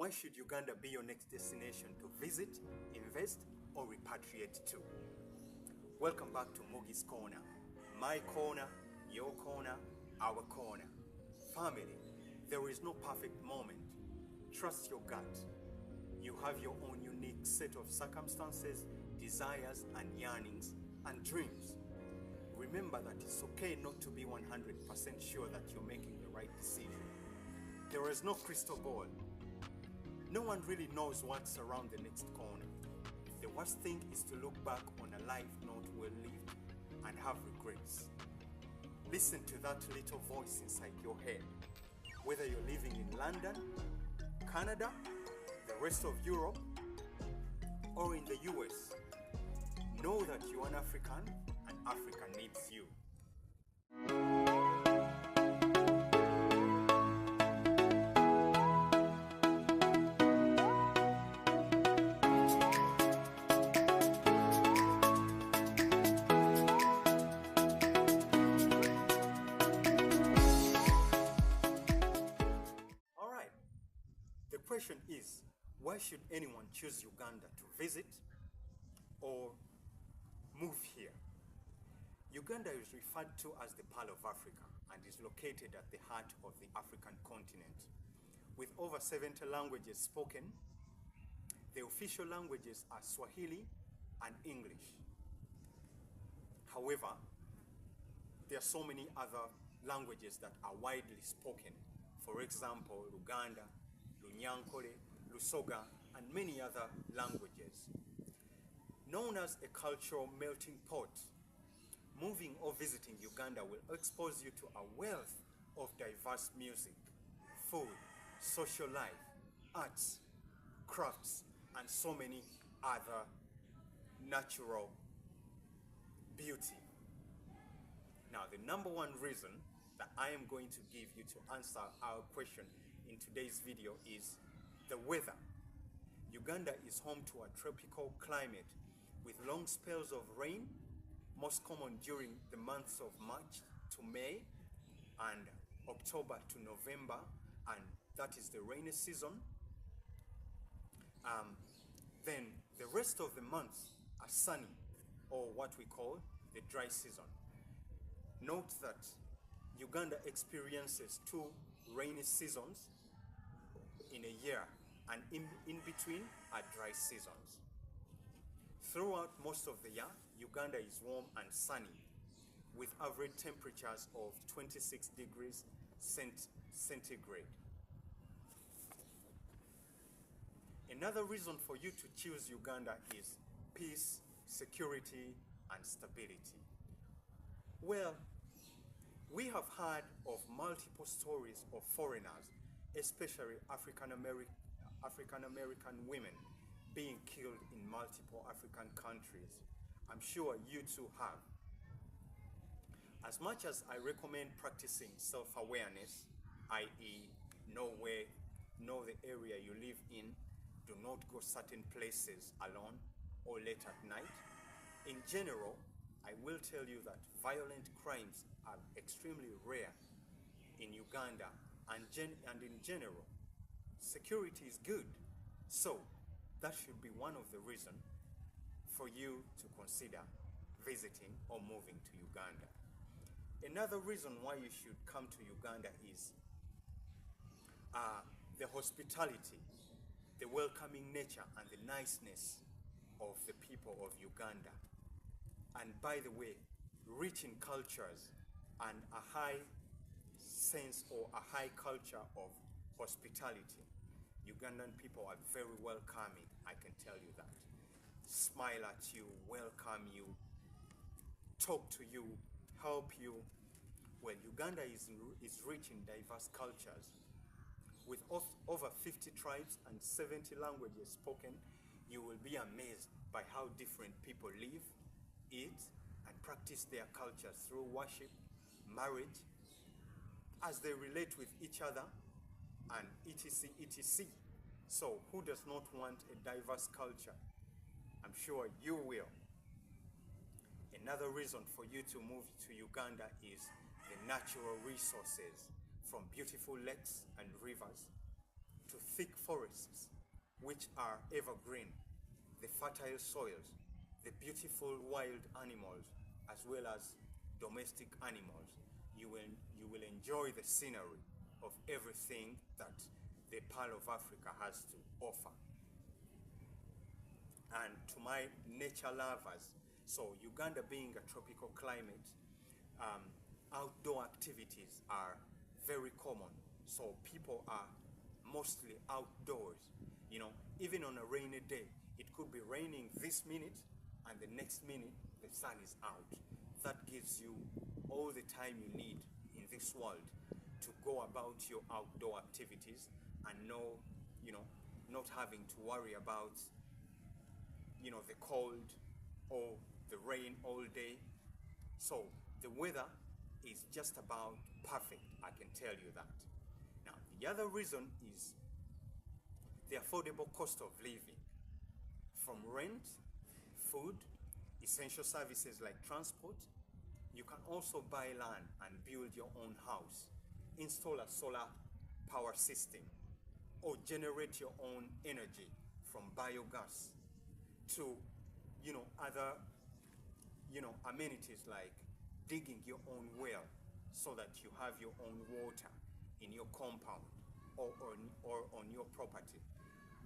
Why should Uganda be your next destination to visit, invest, or repatriate to? Welcome back to Mugi's Corner. My corner, your corner, our corner. Family, there is no perfect moment. Trust your gut. You have your own unique set of circumstances, desires, and yearnings, and dreams. Remember that it's okay not to be 100% sure that you're making the right decision. There is no crystal ball. No one really knows what's around the next corner. The worst thing is to look back on a life not well lived and have regrets. Listen to that little voice inside your head. Whether you're living in London, Canada, the rest of Europe, or in the US, know that you're an African and Africa needs you. The question is, why should anyone choose Uganda to visit or move here? Uganda is referred to as the Pearl of Africa and is located at the heart of the African continent. With over 70 languages spoken, the official languages are Swahili and English. However, there are so many other languages that are widely spoken. For example, Luganda, Lunyankole, Lusoga, and many other languages. Known as a cultural melting pot, moving or visiting Uganda will expose you to a wealth of diverse music, food, social life, arts, crafts, and so many other natural beauty. Now, the number one reason that I am going to give you to answer our question in today's video is the weather. Uganda is home to a tropical climate with long spells of rain, most common during the months of March to May and October to November, and that is the rainy season. Then the rest of the months are sunny, or what we call the dry season. Note that Uganda experiences two rainy seasons in a year, and in between are dry seasons. Throughout most of the year, Uganda is warm and sunny, with average temperatures of 26 degrees centigrade. Another reason for you to choose Uganda is peace, security, and stability. Well, we have heard of multiple stories of foreigners, especially African American women, being killed in multiple African countries. I'm sure you too have. As much as I recommend practicing self-awareness, i.e. know the area you live in, do not go certain places alone or late at night, in general, I will tell you that violent crimes are extremely rare in Uganda, and in general, security is good. So that should be one of the reasons for you to consider visiting or moving to Uganda. Another reason why you should come to Uganda is the hospitality, the welcoming nature, and the niceness of the people of Uganda. And by the way, rich in cultures and a high sense or a high culture of hospitality. Ugandan people are very welcoming, I can tell you that. Smile at you, welcome you, talk to you, help you. Well, Uganda is rich in diverse cultures. With over 50 tribes and 70 languages spoken, you will be amazed by how different people live, eat, and practice their cultures through worship, marriage, as they relate with each other, and etc, etc. So who does not want a diverse culture? I'm sure you will. Another reason for you to move to Uganda is the natural resources, from beautiful lakes and rivers to thick forests forests, which are evergreen, the fertile soils, the beautiful wild animals, as well as domestic animals. You will enjoy the scenery of everything that the Pearl of Africa has to offer. And to my nature lovers, so Uganda being a tropical climate, outdoor activities are very common. So people are mostly outdoors. You know, even on a rainy day, it could be raining this minute and the next minute the sun is out. That gives you all the time you need in this world to go about your outdoor activities and not having to worry about, the cold or the rain all day. So the weather is just about perfect, I can tell you that. Now, the other reason is the affordable cost of living. From rent, food, essential services like transport, you can also buy land and build your own house, install a solar power system, or generate your own energy from biogas to, other, amenities like digging your own well so that you have your own water in your compound or on your property.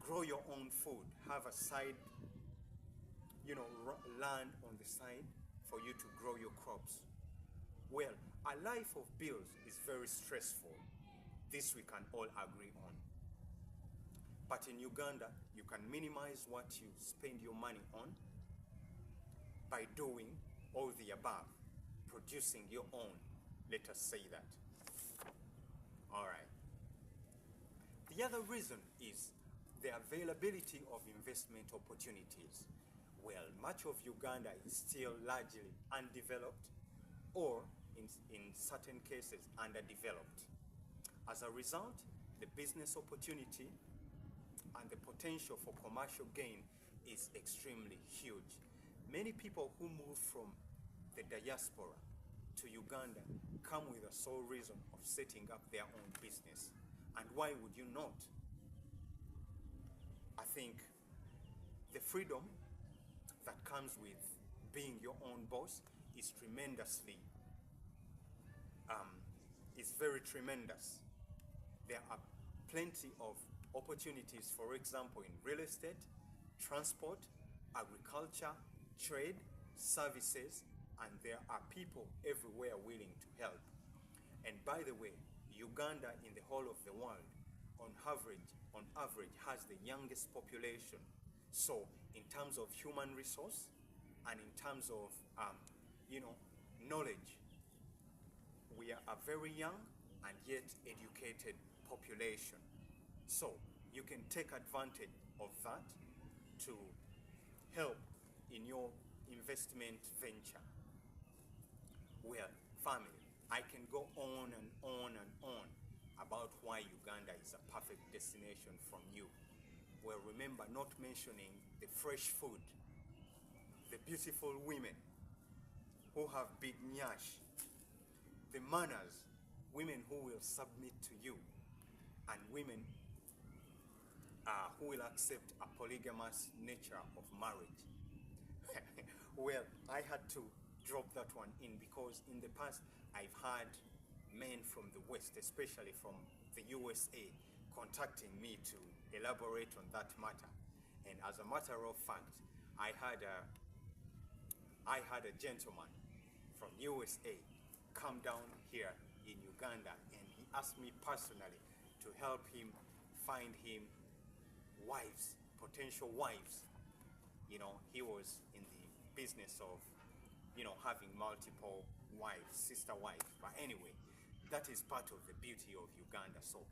Grow your own food, have a side, land on the side for you to grow your crops. Well, a life of bills is very stressful. This we can all agree on. But in Uganda, you can minimize what you spend your money on by doing all the above, producing your own, let us say that. All right. The other reason is the availability of investment opportunities. Well, much of Uganda is still largely undeveloped or in certain cases underdeveloped. As a result, the business opportunity and the potential for commercial gain is extremely huge. Many people who move from the diaspora to Uganda come with a sole reason of setting up their own business. And why would you not? I think the freedom that comes with being your own boss is very tremendous. There are plenty of opportunities, for example, in real estate, transport, agriculture, trade, services, and there are people everywhere willing to help. And by the way, Uganda in the whole of the world, on average, has the youngest population. So in terms of human resource and in terms of, knowledge, we are a very young and yet educated population. So you can take advantage of that to help in your investment venture. Well, family, I can go on and on and on about why Uganda is a perfect destination from you. Well, remember not mentioning the fresh food, the beautiful women who have big nyash, the manners, women who will submit to you, and women who will accept a polygamous nature of marriage. Well, I had to drop that one in because in the past I've had men from the West, especially from the USA, contacting me to elaborate on that matter. And as a matter of fact, I had a gentleman from USA come down here in Uganda, and he asked me personally to help him find him wives, potential wives. He was in the business of, having multiple wives, sister wives. But anyway, that is part of the beauty of Uganda. So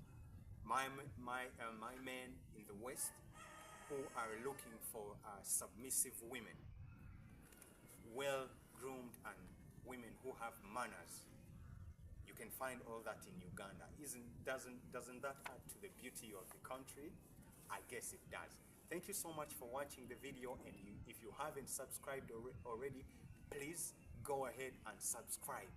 my men in the West who are looking for submissive women, well-groomed, and women who have manners, you can find all that in Uganda. Doesn't that add to the beauty of the country? I guess it does. Thank you so much for watching the video, and if you haven't subscribed already, please go ahead and subscribe.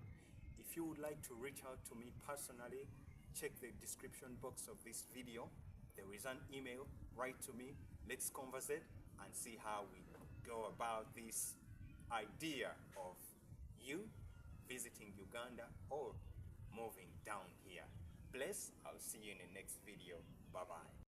If you would like to reach out to me personally, check the description box of this video there is an email. Write to me. Let's conversate and see how we go about this idea of you visiting Uganda or moving down here. Bless. I'll see you in the next video. Bye-bye.